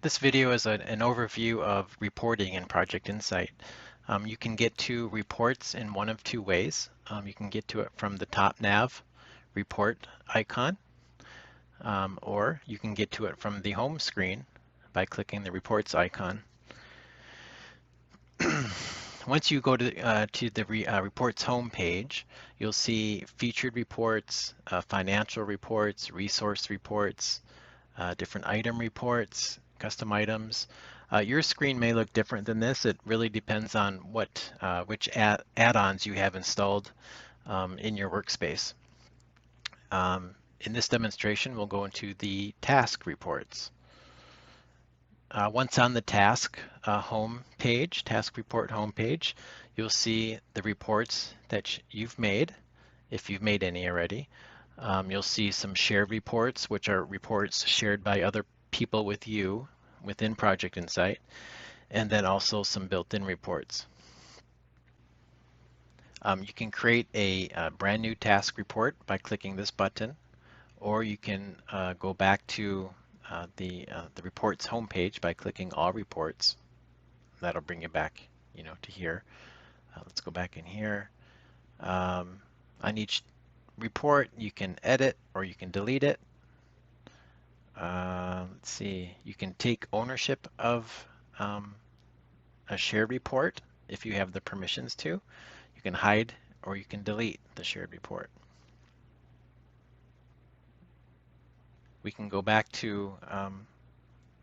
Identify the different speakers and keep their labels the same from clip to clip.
Speaker 1: This video is an overview of reporting in Project Insight. You can get to reports in one of two ways. You can get to it from the top nav report icon, or you can get to it from the home screen by clicking the reports icon. Once you go to the reports home page, you'll see featured reports, financial reports, resource reports, different item reports, custom items. Your screen may look different than this. It really depends on which add-ons you have installed in your workspace. In this demonstration, we'll go into the task reports. Once on the task home page, task report home page, you'll see the reports that you've made, if you've made any already. You'll see some shared reports, which are reports shared by other people with you within Project Insight, and then also some built-in reports. You can create a brand new task report by clicking this button, or you can go back to the reports homepage by clicking all reports. That'll bring you back, to here. Let's go back in here. On each report, you can edit or you can delete it. Let's see, you can take ownership of a shared report if you have the permissions to. You can hide or you can delete the shared report. We can go back to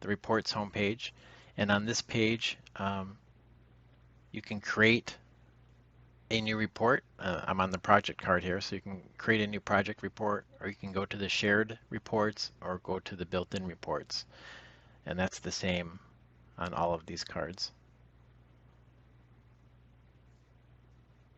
Speaker 1: the reports homepage, and on this page you can create a new report. I'm on the project card here, so you can create a new project report, or you can go to the shared reports or go to the built-in reports, and that's the same on all of these cards.